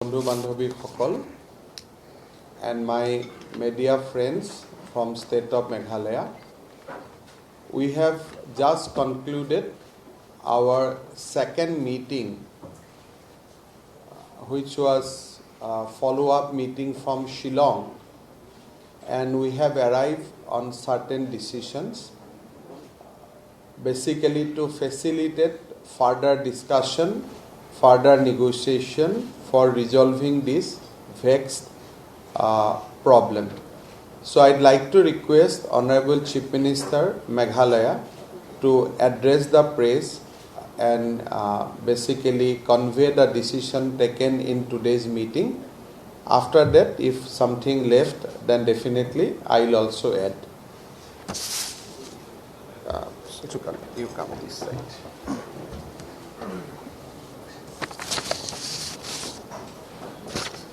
Bondhu Bandhavi Khokol and my media friends from state of Meghalaya. We have just concluded our second meeting, which was a follow-up meeting from Shillong, and we have arrived on certain decisions, basically to facilitate further discussion, further negotiation for resolving this vexed problem. So I'd like to request Honorable Chief Minister Meghalaya to address the press and basically convey the decision taken in today's meeting. After that, if something left, then definitely I'll also add. You come this side.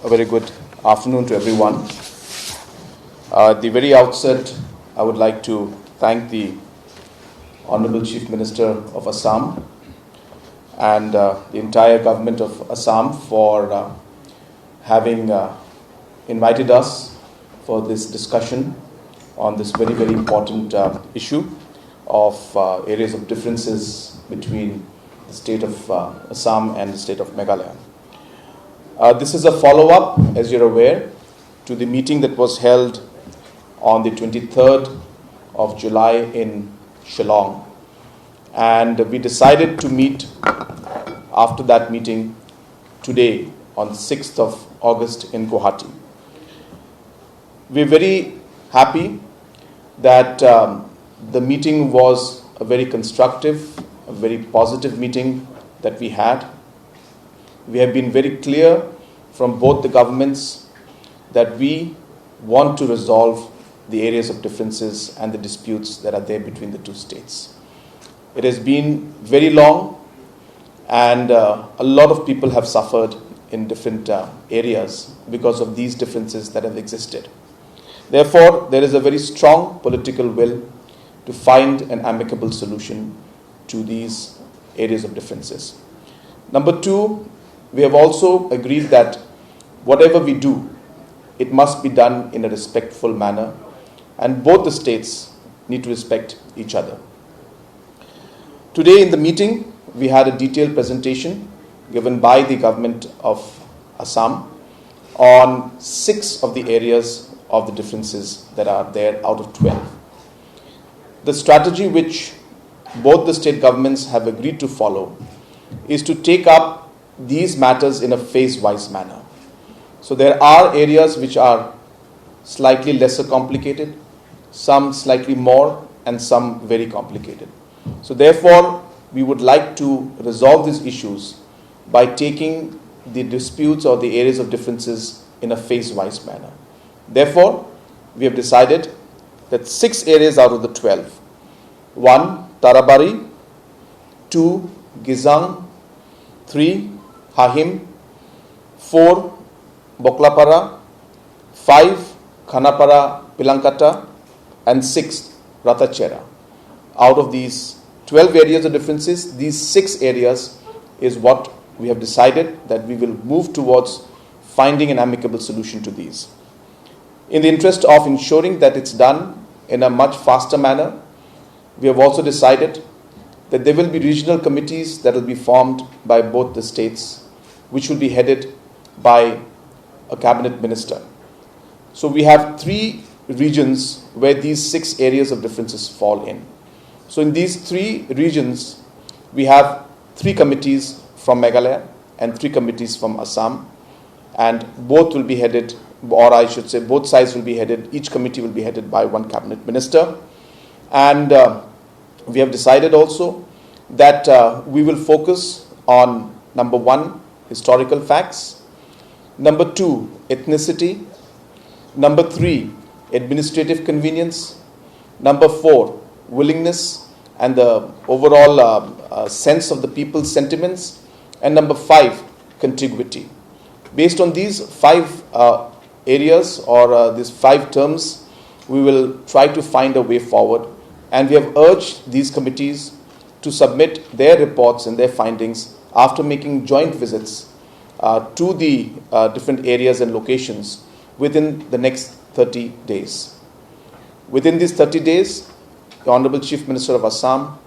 A very good afternoon to everyone. At the very outset, I would like to thank the Honorable Chief Minister of Assam and the entire government of Assam for having invited us for this discussion on this very, very important issue of areas of differences between the state of Assam and the state of Meghalaya. This is a follow-up, as you're aware, to the meeting that was held on the 23rd of July in Shillong. And we decided to meet after that meeting today on the 6th of August in Guwahati. We're very happy that the meeting was a very constructive, a very positive meeting that we had. We have been very clear from both the governments that we want to resolve the areas of differences and the disputes that are there between the two states. It has been very long, and a lot of people have suffered in different areas because of these differences that have existed. Therefore, there is a very strong political will to find an amicable solution to these areas of differences. Number two, we have also agreed that whatever we do, it must be done in a respectful manner, and both the states need to respect each other. Today in the meeting, we had a detailed presentation given by the government of Assam on 6 of the areas of the differences that are there out of 12. The strategy which both the state governments have agreed to follow is to take up these matters in a phase-wise manner. So there are areas which are slightly lesser complicated, some slightly more, and some very complicated. So therefore, we would like to resolve these issues by taking the disputes or the areas of differences in a phase-wise manner. Therefore, we have decided that 6 areas out of the 12, 1. Tarabari, 2. Gizang, 3. Hahim, 4. Boklapara, 5. Khanapara, Pilankata, and 6. Ratachera. Out of these 12 areas of differences, these 6 areas is what we have decided that we will move towards finding an amicable solution to these. In the interest of ensuring that it's done in a much faster manner, we have also decided that there will be regional committees that will be formed by both the states, which will be headed by a cabinet minister. So we have 3 regions where these 6 areas of differences fall in. So in these 3 regions, we have 3 committees from Meghalaya and 3 committees from Assam, and both will be headed, or I should say both sides will be headed, each committee will be headed by one cabinet minister. And we have decided also that we will focus on number 1, historical facts, number 2, ethnicity, number 3, administrative convenience, number 4, willingness and the overall sense of the people's sentiments, and number 5, contiguity. Based on these 5 areas or these 5 terms, we will try to find a way forward, and we have urged these committees to submit their reports and their findings after making joint visits to the different areas and locations within the next 30 days. Within these 30 days, the Honorable Chief Minister of Assam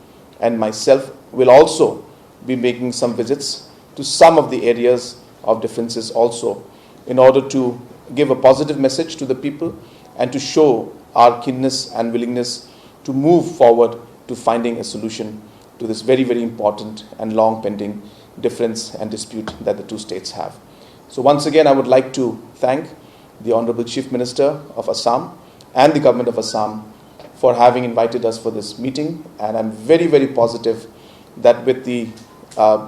and myself will also be making some visits to some of the areas of differences also, in order to give a positive message to the people and to show our keenness and willingness to move forward to finding a solution to this very, very important and long pending difference and dispute that the two states have. So once again, I would like to thank the Honorable Chief Minister of Assam and the Government of Assam for having invited us for this meeting, and I'm very, very positive that with the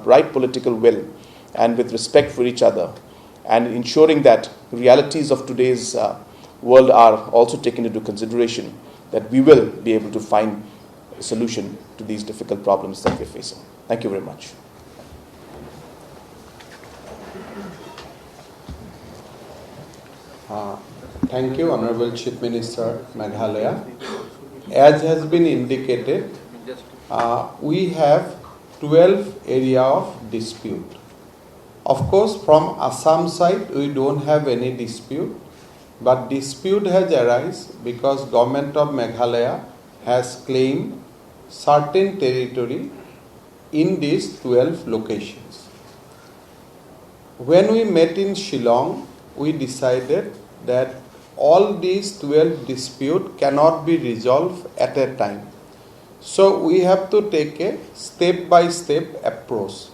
right political will and with respect for each other and ensuring that realities of today's world are also taken into consideration, that we will be able to find a solution to these difficult problems that we're facing. Thank you very much. Thank you, Honorable Chief Minister, Meghalaya. As has been indicated, we have 12 area of dispute. Of course, from Assam side, we don't have any dispute, but dispute has arisen because Government of Meghalaya has claimed certain territory in these 12 locations. When we met in Shillong, we decided that all these 12 disputes cannot be resolved at a time. So we have to take a step-by-step approach.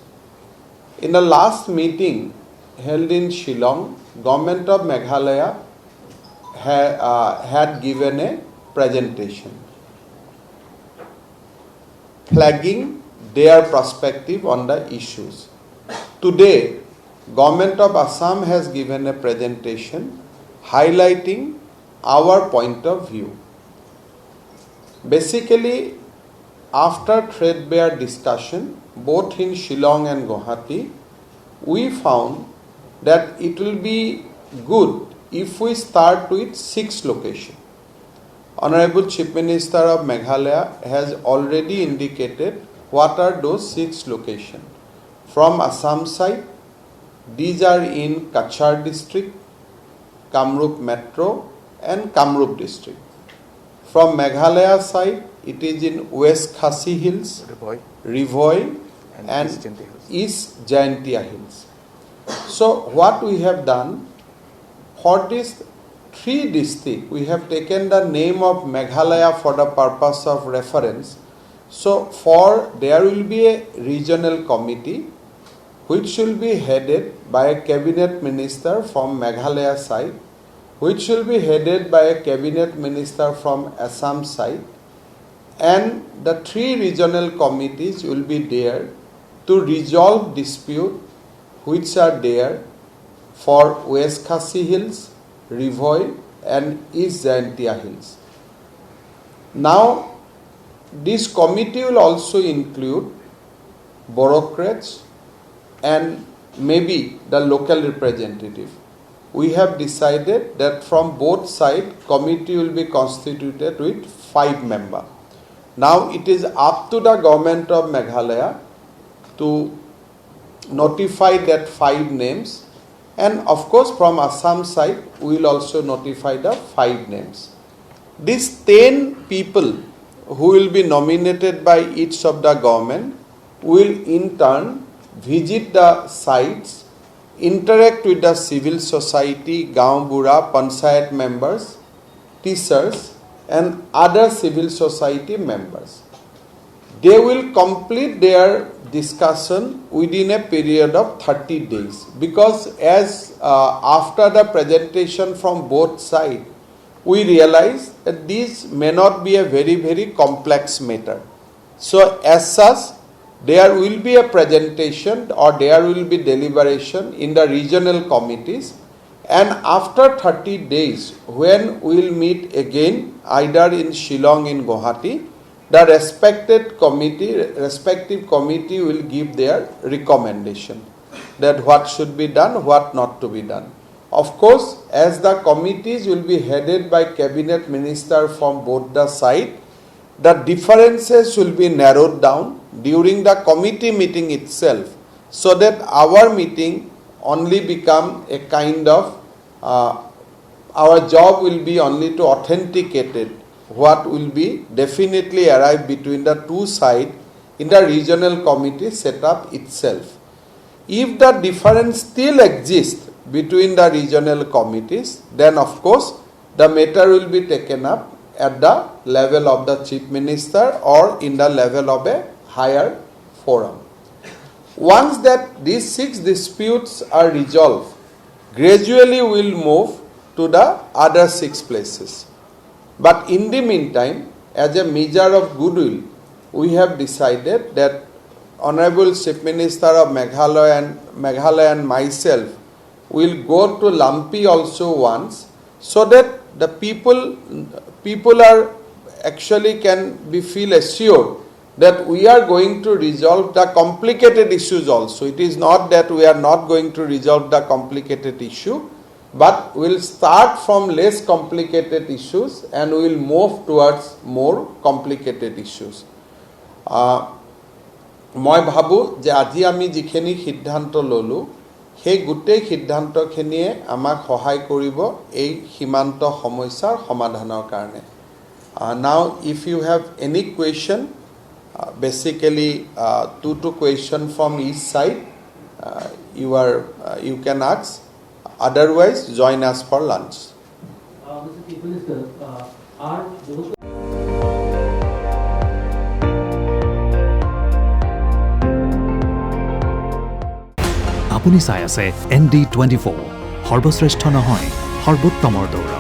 In the last meeting held in Shillong, Government of Meghalaya had given a presentation flagging their perspective on the issues. Today, Government of Assam has given a presentation highlighting our point of view. Basically, after threadbare discussion, both in Shillong and Guwahati, we found that it will be good if we start with 6 locations. Honorable Chief Minister of Meghalaya has already indicated what are those 6 locations. From Assam side, these are in Kachar district, Kamrup Metro and Kamrup district. From Meghalaya side, it is in West Khasi Hills, Rivoi and East Jaintia Hills. So what we have done, for these 3 districts, we have taken the name of Meghalaya for the purpose of reference. So there will be a regional committee which will be headed by a cabinet minister from Meghalaya side, which will be headed by a cabinet minister from Assam side, and the 3 regional committees will be there to resolve dispute which are there for West Khasi Hills, Rivoi and East Jaintia Hills. Now, this committee will also include bureaucrats and maybe the local representative. We have decided that from both sides, committee will be constituted with 5 members. Now it is up to the Government of Meghalaya to notify that 5 names, and of course from Assam side we will also notify the 5 names. These 10 people who will be nominated by each of the government will in turn visit the sites, interact with the civil society, Gaon Bura, Panchayat members, teachers and other civil society members. They will complete their discussion within a period of 30 days, because as after the presentation from both sides, we realize that this may not be a very, very complex matter. So as such, there will be a presentation or there will be deliberation in the regional committees, and after 30 days when we will meet again either in Shillong in Guwahati, the respective committee will give their recommendation that what should be done, what not to be done. Of course, as the committees will be headed by cabinet minister from both the sides, the differences will be narrowed down during the committee meeting itself, so that our meeting only become a kind of, our job will be only to authenticate it, what will be definitely arrive between the two sides in the regional committee setup itself. If the difference still exists between the regional committees, then of course the matter will be taken up at the level of the Chief Minister or in the level of a higher forum. Once that these 6 disputes are resolved, gradually we will move to the other 6 places. But in the meantime, as a measure of goodwill, we have decided that Honorable Chief Minister of Meghalaya and myself will go to Lampi also once, so that the people are actually can be feel assured that we are going to resolve the complicated issues also. It is not that we are not going to resolve the complicated issue, but we will start from less complicated issues and we will move towards more complicated issues. মই ভাবো যে আজি আমি যিখিনি সিদ্ধান্ত ললো সেই গোটেই সিদ্ধান্তখিনিয়ে আমাক সহায় কৰিব এই সীমান্ত সমস্যাৰ সমাধানৰ কাৰণে. Now if you have any question, basically 2 questions from each side, you can ask. Otherwise, join us for lunch. Mr. Chief Minister, are those আপুনি চাই আছে ND24 সৰ্বশ্ৰেষ্ঠ নহয় সৰ্বোত্তমৰ দৌৰ